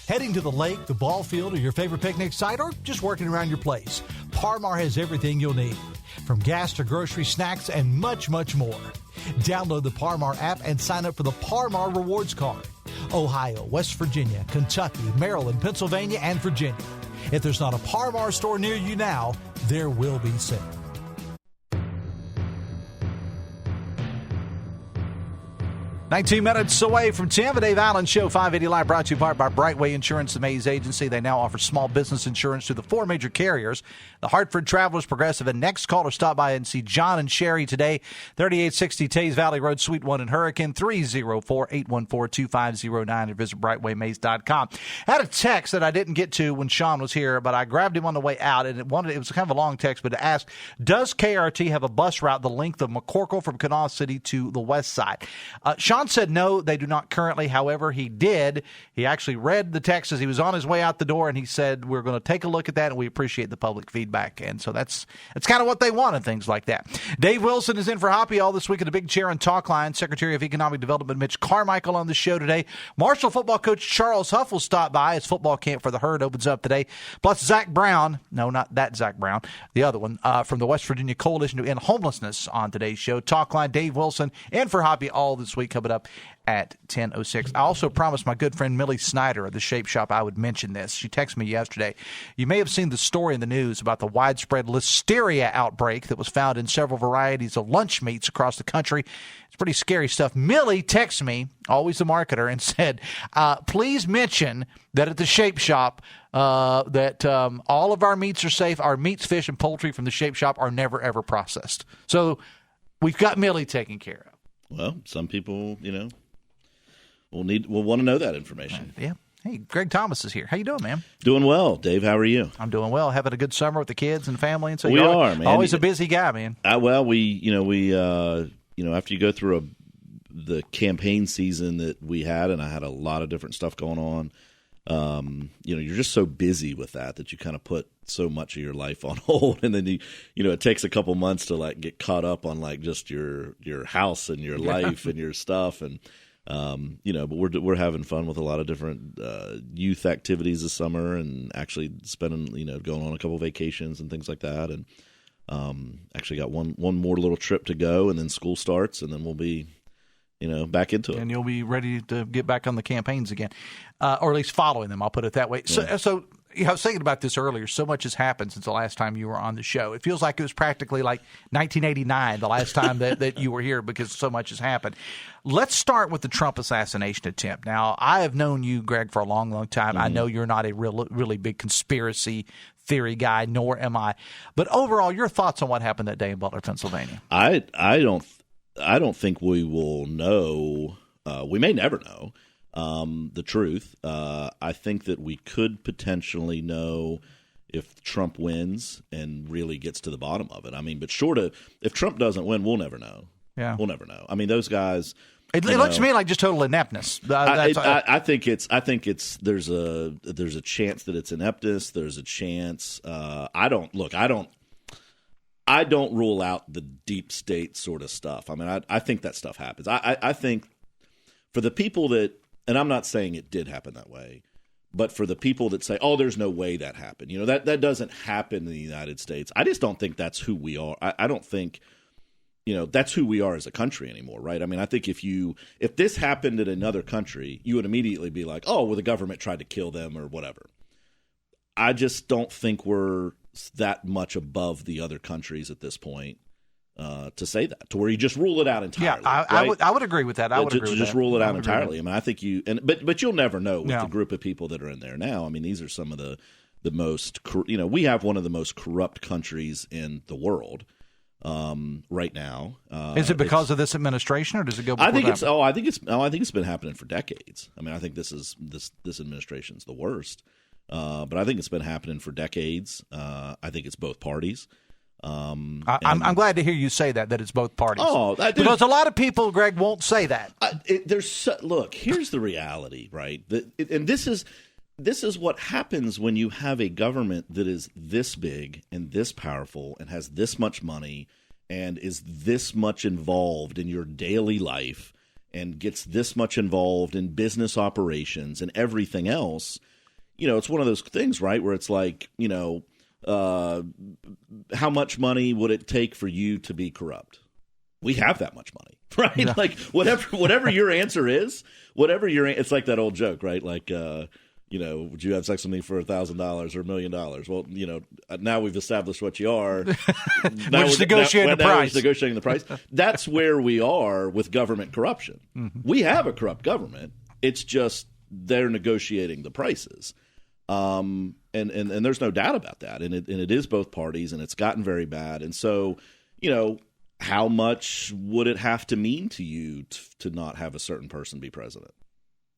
Heading to the lake, the ball field, or your favorite picnic site, or just working around your place, Parmar has everything you'll need, from gas to grocery, snacks, and much, much more. Download the Parmar app and sign up for the Parmar Rewards Card. Ohio, West Virginia, Kentucky, Maryland, Pennsylvania, and Virginia. If there's not a Parmar store near you now, there will be soon. 19 minutes away from 10, the Dave Allen Show, 580 Live, brought to you part by Brightway Insurance, the Mays Agency. They now offer small business insurance to the 4 major carriers, the Hartford, Travelers, Progressive, and Next. Call or stop by and see John and Sherry today, 3860 Tays Valley Road, Suite 1 in Hurricane, 304-814-2509, or visit brightwaymays.com. I had a text that I didn't get to when Sean was here, but I grabbed him on the way out, and it was kind of a long text, but it asked, does KRT have a bus route the length of McCorkle from Kanawha City to the west side? Sean, John said no, they do not currently. However, he did. He actually read the text as he was on his way out the door, and he said, we're going to take a look at that, and we appreciate the public feedback. And so that's kind of what they want and things like that. Dave Wilson is in for Hoppy all this week at the Big Chair and Talk Line. Secretary of Economic Development Mitch Carmichael on the show today. Marshall football coach Charles Huff will stop by as football camp for the Herd opens up today. Plus Zach Brown, no, not that Zach Brown, the other one, from the West Virginia Coalition to End Homelessness on today's show. Talk Line, Dave Wilson in for Hoppy all this week coming up at 10:06. I also promised my good friend Millie Snyder of the Shape Shop I would mention this. She texted me yesterday. You may have seen the story in the news about the widespread listeria outbreak that was found in several varieties of lunch meats across the country. It's pretty scary stuff. Millie texted me, always the marketer, and said, please mention that at the Shape Shop that all of our meats are safe. Our meats, fish, and poultry from the Shape Shop are never, ever processed. So we've got Millie taken care of. Well, some people, will want to know that information. Yeah. Hey, Greg Thomas is here. How you doing, man? Doing well, Dave. How are you? I'm doing well. Having a good summer with the kids and family, and so we are, man. Always a busy guy, man. We after you go through the campaign season that we had, and I had a lot of different stuff going on. You're just so busy with that you kind of put so much of your life on hold, and then it takes a couple months to get caught up on just your house and your life and your stuff, and but we're having fun with a lot of different youth activities this summer, and actually spending going on a couple vacations and things like that, and actually got one more little trip to go, and then school starts, and then we'll be back into it. And you'll be ready to get back on the campaigns again, or at least following them. I'll put it that way. Yeah. So I was thinking about this earlier. So much has happened since the last time you were on the show. It feels like it was practically like 1989, the last time that you were here, because so much has happened. Let's start with the Trump assassination attempt. Now, I have known you, Greg, for a long, long time. Mm-hmm. I know you're not a really big conspiracy theory guy, nor am I. But overall, your thoughts on what happened that day in Butler, Pennsylvania? I don't think we will know. We may never know the truth. I think that we could potentially know if Trump wins and really gets to the bottom of it. I mean, but if Trump doesn't win, we'll never know. Yeah, we'll never know. I mean, those guys. It looks to me like just total ineptness. I think it's. There's a chance that it's ineptness. There's a chance. I don't rule out the deep state sort of stuff. I mean, I think that stuff happens. I think for the people that, and I'm not saying it did happen that way, but for the people that say, oh, there's no way that happened, that doesn't happen in the United States. I just don't think that's who we are. I don't think, that's who we are as a country anymore, right? I mean, I think if this happened in another country, you would immediately be like, oh, well, the government tried to kill them or whatever. I just don't think we're that much above the other countries at this point to say that, to where you just rule it out entirely. Yeah, I would agree with that. I would agree with just that. rule it out entirely. I mean, I think but you'll never know with the group of people that are in there now. I mean, these are some of the most, we have one of the most corrupt countries in the world right now. Is it because of this administration, or does it go before that? I think it's been happening for decades. I mean, I think this administration's the worst. But I think it's been happening for decades. I think it's both parties. I'm glad to hear you say that it's both parties. Because a lot of people, Greg, won't say that. Look, here's the reality, right? And this is what happens when you have a government that is this big and this powerful and has this much money and is this much involved in your daily life and gets this much involved in business operations and everything else. It's one of those things, right, where it's like, how much money would it take for you to be corrupt? We have that much money, right? Yeah. Like whatever your answer is, it's like that old joke, right? Like, would you have sex with me for $1,000 or $1 million? Well, now we've established what you are. We're just negotiating the price. That's where we are with government corruption. Mm-hmm. We have a corrupt government. It's just they're negotiating the prices. And there's no doubt about that. And it is both parties, and it's gotten very bad. And so, how much would it have to mean to you to not have a certain person be president?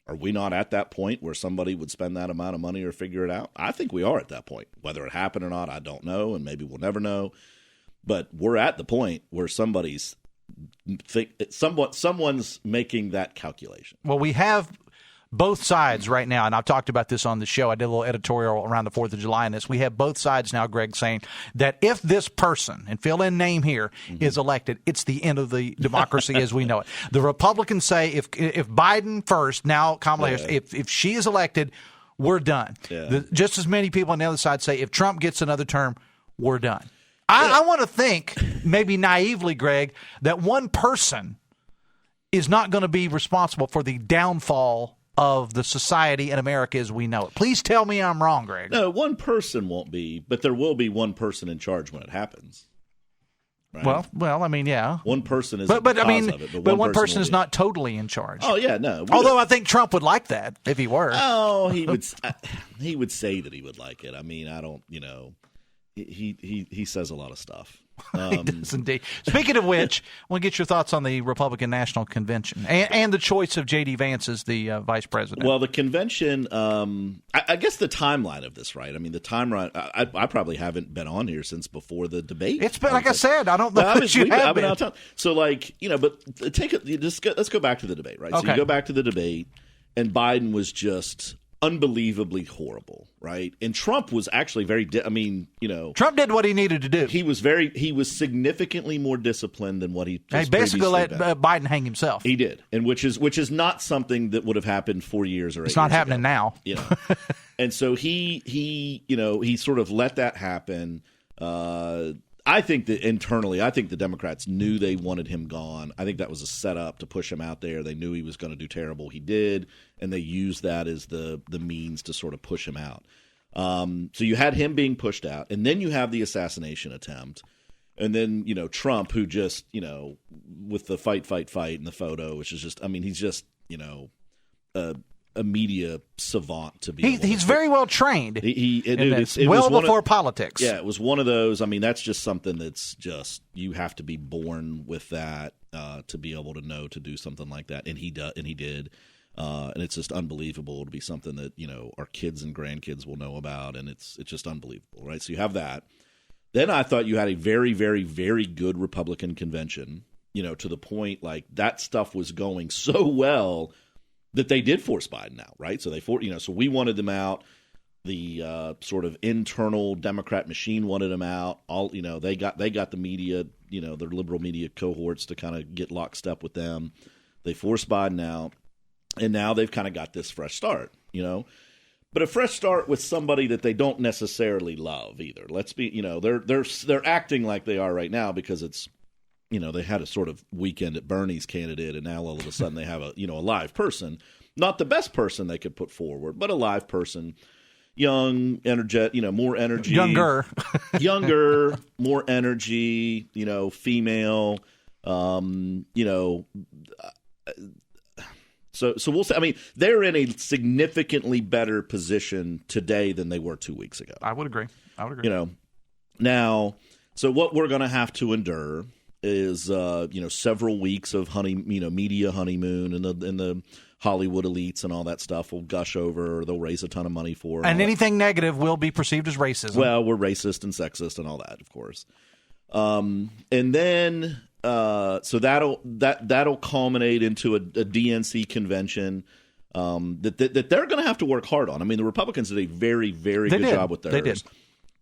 Are we not at that point where somebody would spend that amount of money or figure it out? I think we are at that point. Whether it happened or not, I don't know, and maybe we'll never know. But we're at the point where somebody's think someone's making that calculation. Well, we have both sides right now, and I've talked about this on the show. I did a little editorial around the 4th of July on this. We have both sides now, Greg, saying that if this person, and fill in name here, is elected, it's the end of the democracy as we know it. The Republicans say if Biden first, now Kamala Harris, if she is elected, we're done. Yeah. Just as many people on the other side say if Trump gets another term, we're done. I want to think, maybe naively, Greg, that one person is not going to be responsible for the downfall of the society in America as we know it. Please tell me I'm wrong, Greg. No, one person won't be, but there will be one person in charge when it happens. Right? Well, I mean, yeah. One person is but the cause of it, but one person is not totally in charge. Oh, yeah, no. Although I think Trump would like that if he were. Oh, he would say that he would like it. I mean, I don't, he says a lot of stuff. He does indeed. Speaking of which, I want to get your thoughts on the Republican National Convention and the choice of J.D. Vance as the vice president. Well, the convention, I guess the timeline of this, right? I mean, the timeline, I probably haven't been on here since before the debate. It's been, like I said, I don't know that you have been. Out of time. So, but let's go back to the debate, right? Okay. So you go back to the debate, and Biden was just unbelievably horrible, right? And Trump was actually very Trump did what he needed to do. He was significantly more disciplined than what he basically let Biden hang himself. He did. And which is not something that would have happened 4 years or 8 years ago. It's not happening now. And so he sort of let that happen. I think that internally, I think the Democrats knew they wanted him gone. I think that was a setup to push him out there. They knew he was going to do terrible. He did, and they used that as the means to sort of push him out. So you had him being pushed out, and then you have the assassination attempt, and then Trump, who just with the fight and the photo, which is just, I mean, he's just a media savant to be. He's very well trained. It well before politics. Yeah, it was one of those. I mean, that's just something that's just you have to be born with that to be able to know to do something like that, and he did. And it's just unbelievable to be something that our kids and grandkids will know about, and it's just unbelievable, right? So you have that. Then I thought you had a very, very, very good Republican convention. To the point like that stuff was going so well that they did force Biden out, right? So so we wanted them out. The sort of internal Democrat machine wanted him out. They got the media, their liberal media cohorts to kind of get lockstep with them. They forced Biden out, and now they've kind of got this fresh start, But a fresh start with somebody that they don't necessarily love either. Let's be, they're acting like they are right now because it's. They had a sort of weekend at Bernie's candidate, and now all of a sudden they have a live person. Not the best person they could put forward, but a live person. Young, energetic, more energy. Younger, more energy, female. So we'll say, I mean, they're in a significantly better position today than they were 2 weeks ago. I would agree. Now, so what we're going to have to endure is several weeks of media honeymoon, and the Hollywood elites and all that stuff will gush over. They'll raise a ton of money for, and anything negative will be perceived as racism. Well, we're racist and sexist and all that, of course. And then so that'll culminate into a DNC convention that they're going to have to work hard on. I mean, the Republicans did a very, very good job with theirs. They did.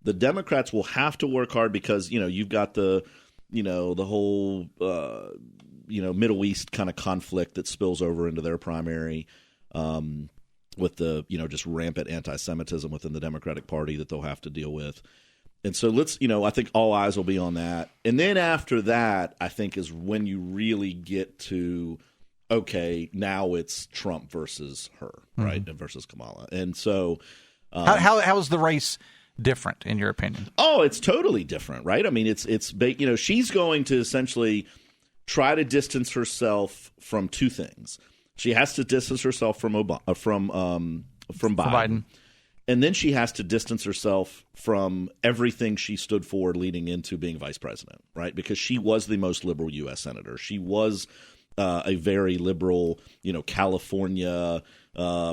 The Democrats will have to work hard because you've got the whole, Middle East kind of conflict that spills over into their primary with the, just rampant anti-Semitism within the Democratic Party that they'll have to deal with. And so I think all eyes will be on that. And then after that, I think is when you really get to, okay, now it's Trump versus her, right, and versus Kamala. And so how is the race different in your opinion? Oh, it's totally different, right? I mean, it's she's going to essentially try to distance herself from two things. She has to distance herself from Biden, and then she has to distance herself from everything she stood for leading into being vice president, right? Because she was the most liberal U.S. senator. She was a very liberal, California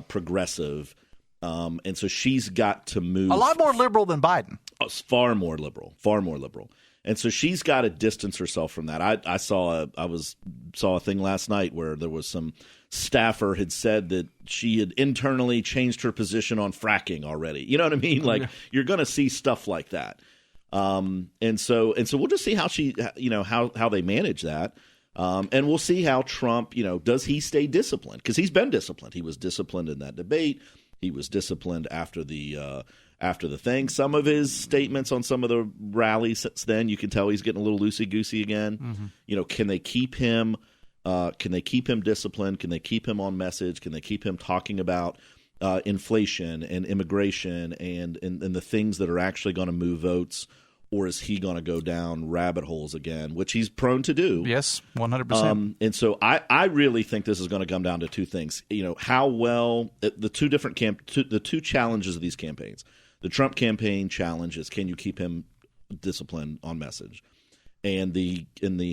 progressive. And so she's got to move. A lot more liberal than Biden. Oh, far more liberal. And so she's got to distance herself from that. I saw a thing last night where there was some staffer had said that she had internally changed her position on fracking already. You know what I mean? Like you're going to see stuff like that. And so we'll just see how how they manage that. And we'll see how Trump, does he stay disciplined? Because he's been disciplined. He was disciplined in that debate. He was disciplined after the thing. Some of his statements on some of the rallies since then, you can tell he's getting a little loosey-goosey again. Mm-hmm. Can they keep him? Can they keep him disciplined? Can they keep him on message? Can they keep him talking about inflation and immigration and the things that are actually going to move votes? Or is he going to go down rabbit holes again, which he's prone to do? Yes, 100%. And so I really think this is going to come down to two things. How well the two challenges of these campaigns. The Trump campaign challenge is, can you keep him disciplined on message? And the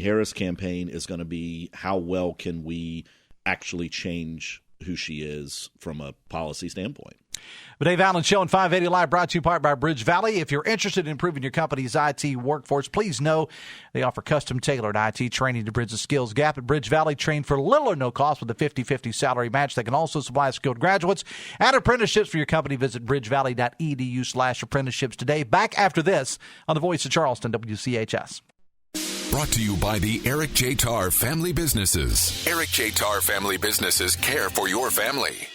Harris campaign is going to be, how well can we actually change who she is from a policy standpoint? The Dave Allen Show on 580 Live, brought to you part by Bridge Valley. If you're interested in improving your company's IT workforce, please know they offer custom-tailored IT training to bridge the skills gap at Bridge Valley. Train for little or no cost with a 50-50 salary match. They can also supply skilled graduates and apprenticeships for your company. Visit bridgevalley.edu/apprenticeships today. Back after this on the Voice of Charleston, WCHS. Brought to you by the Eric J. Tarr Family Businesses. Eric J. Tarr Family Businesses care for your family.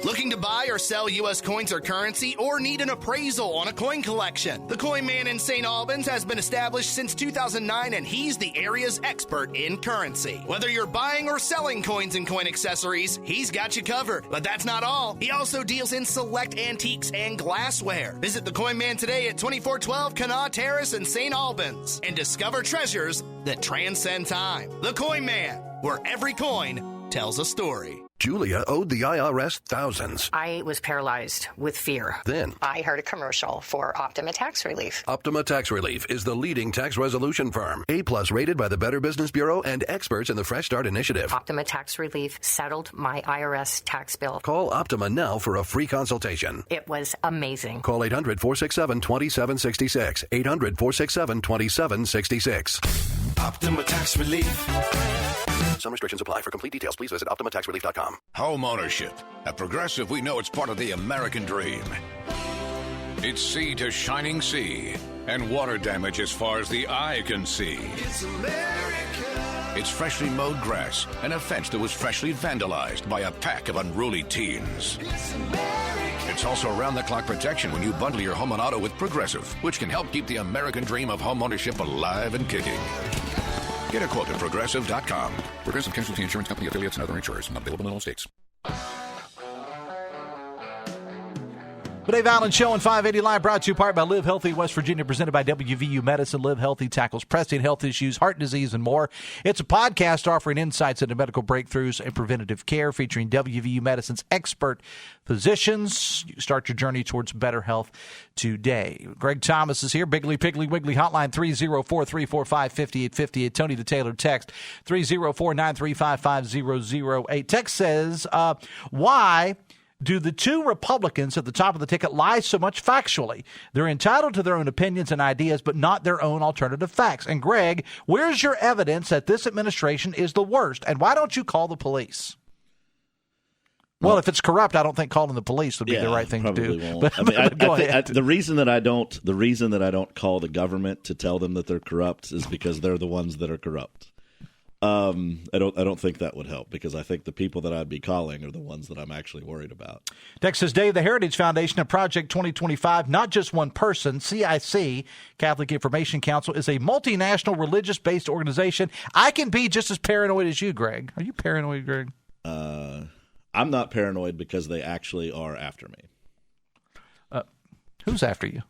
Looking to buy or sell U.S. coins or currency, or need an appraisal on a coin collection? The Coin Man in St. Albans has been established since 2009, and he's the area's expert in currency. Whether you're buying or selling coins and coin accessories, he's got you covered. But that's not all. He also deals in select antiques and glassware. Visit the Coin Man today at 2412 Kanawha Terrace in St. Albans and discover treasures that transcend time. The Coin Man, where every coin tells a story. Julia owed the IRS thousands. I was paralyzed with fear. Then I heard a commercial for Optima Tax Relief. Optima Tax Relief is the leading tax resolution firm. A+ rated by the Better Business Bureau and experts in the Fresh Start Initiative. Optima Tax Relief settled my IRS tax bill. Call Optima now for a free consultation. It was amazing. Call 800-467-2766. 800-467-2766. Optima Tax Relief. Some restrictions apply. For complete details, please visit OptimaTaxRelief.com. Home ownership. At Progressive, we know it's part of the American dream. It's sea to shining sea, and water damage as far as the eye can see. It's America. It's freshly mowed grass and a fence that was freshly vandalized by a pack of unruly teens. It's America. It's also round-the-clock protection when you bundle your home and auto with Progressive, which can help keep the American dream of home ownership alive and kicking. Get a quote at Progressive.com. Progressive Casualty Insurance Company, affiliates, and other insurers. Not available in all states. The Dave Allen Show on 580 Live, brought to you part by Live Healthy West Virginia, presented by WVU Medicine. Live Healthy tackles prostate health issues, heart disease, and more. It's a podcast offering insights into medical breakthroughs and preventative care, featuring WVU Medicine's expert physicians. You start your journey towards better health today. Greg Thomas is here. Biggly Piggly Wiggly hotline 304-345-5858. Tony the Taylor text 304-935-5008. Text says, why do the two Republicans at the top of the ticket lie so much factually? They're entitled to their own opinions and ideas, but not their own alternative facts. And Greg, where's your evidence that this administration is the worst? And why don't you call the police? Well, if it's corrupt, I don't think calling the police would be the right thing to do. Won't. The reason that I don't call the government to tell them that they're corrupt is because they're the ones that are corrupt. I don't think that would help, because I think the people that I'd be calling are the ones that I'm actually worried about. Text says, Dave, the Heritage Foundation of Project 2025, not just one person, CIC, Catholic Information Council, is a multinational religious-based organization. I can be just as paranoid as you, Greg. Are you paranoid, Greg? I'm not paranoid because they actually are after me. Who's after you?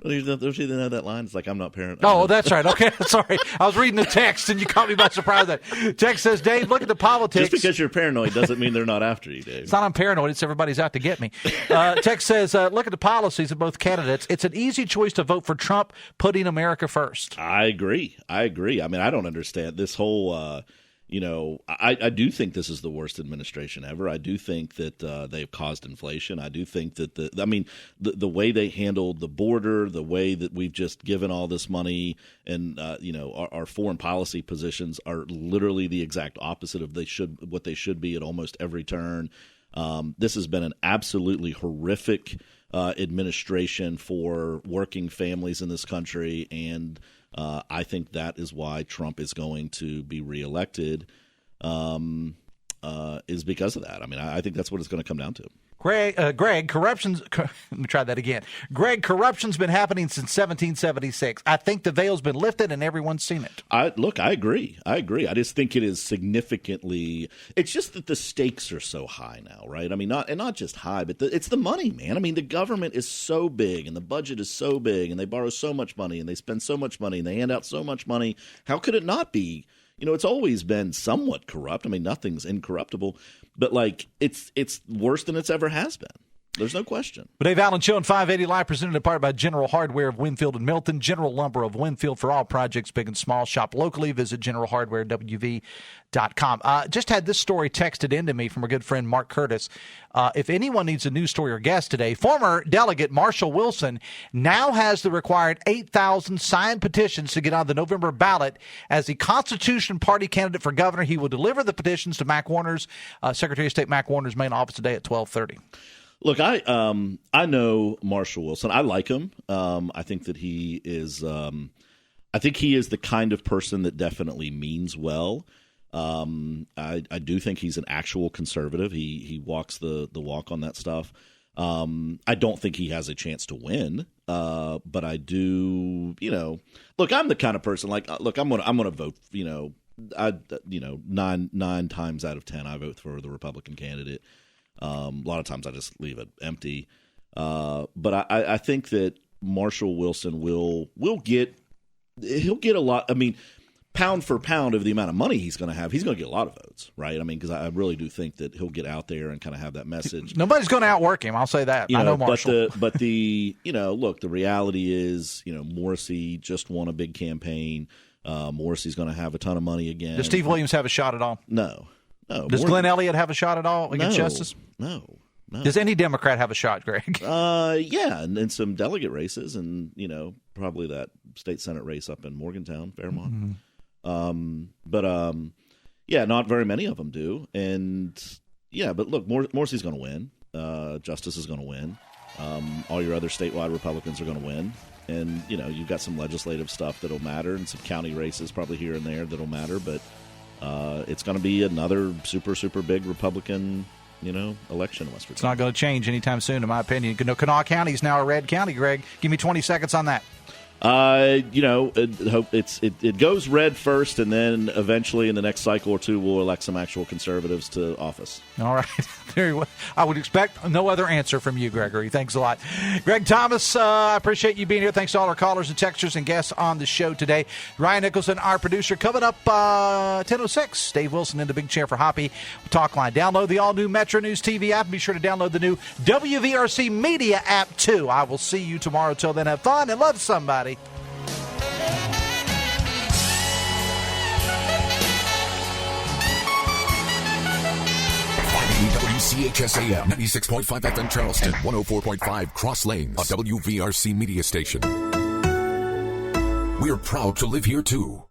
Don't you know that line? It's like, I'm not paranoid. Oh, that's right. Okay, sorry. I was reading the text, and you caught me by surprise. That text says, Dave, look at the politics. Just because you're paranoid doesn't mean they're not after you, Dave. It's not I'm paranoid. It's everybody's out to get me. Text says, look at the policies of both candidates. It's an easy choice to vote for Trump, putting America first. I agree. I mean, I don't understand this whole I do think this is the worst administration ever. I do think that they've caused inflation. I do think that the way they handled the border, the way that we've just given all this money, and our foreign policy positions are literally the exact opposite of what they should be at almost every turn. This has been an absolutely horrific administration for working families in this country, and I think that is why Trump is going to be reelected, is because of that. I mean, I think that's what it's going to come down to. Greg, corruption's – let me try that again. Greg, corruption's been happening since 1776. I think the veil's been lifted and everyone's seen it. I agree. I just think it is significantly – it's just that the stakes are so high now, right? I mean, not just high, but it's the money, man. I mean, the government is so big and the budget is so big and they borrow so much money and they spend so much money and they hand out so much money. How could it not be? It's always been somewhat corrupt. I mean, nothing's incorruptible, but it's worse than it's ever has been. There's no question. Dave Allen Show on 580 Live, presented in part by General Hardware of Winfield and Milton, General Lumber of Winfield for all projects big and small. Shop locally. Visit generalhardwarewv.com. Just had this story texted into me from our good friend Mark Curtis. If anyone needs a news story or guest today, former delegate Marshall Wilson now has the required 8,000 signed petitions to get on the November ballot as the Constitution Party candidate for governor. He will deliver the petitions to Mac Warner's, Secretary of State Mac Warner's main office today at 12:30. Look, I know Marshall Wilson. I like him. I think that he is. I think he is the kind of person that definitely means well. I do think he's an actual conservative. He walks the walk on that stuff. I don't think he has a chance to win. But I do. Look, I'm the kind of person look, I'm gonna vote. 9 times out of 10, I vote for the Republican candidate. A lot of times I just leave it empty. But I think that Marshall Wilson he'll get a lot. I mean, pound for pound of the amount of money he's going to have, he's going to get a lot of votes, right? I mean, because I really do think that he'll get out there and kind of have that message. Nobody's going to outwork him. I'll say that. I know Marshall. But the look, the reality is, Morrissey just won a big campaign. Morrissey's going to have a ton of money again. Does Steve Williams have a shot at all? No. Does Glenn Elliott have a shot at all against Justice? No. Does any Democrat have a shot, Greg? Yeah, and some delegate races, and probably that state senate race up in Morgantown, Fairmont. Mm-hmm. Yeah, not very many of them do, and but look, Morrissey's going to win. Justice is going to win. All your other statewide Republicans are going to win, and you've got some legislative stuff that'll matter, and some county races probably here and there that'll matter, but. It's going to be another super, super big Republican, election in West Virginia. It's not going to change anytime soon, in my opinion. Kanawha County is now a red county, Greg. Give me 20 seconds on that. It goes red first, and then eventually in the next cycle or two, we'll elect some actual conservatives to office. All right. Very well. I would expect no other answer from you, Gregory. Thanks a lot. Greg Thomas, I appreciate you being here. Thanks to all our callers and texters and guests on the show today. Ryan Nicholson, our producer. Coming up 10:06, Dave Wilson in the big chair for Hoppy Talk Line. Download the all-new Metro News TV app. Be sure to download the new WVRC Media app, too. I will see you tomorrow. Till then, have fun and love somebody. WCHS AM, 96.5 FM Charleston, 104.5 Cross Lanes, a WVRC media station. We're proud to live here, too.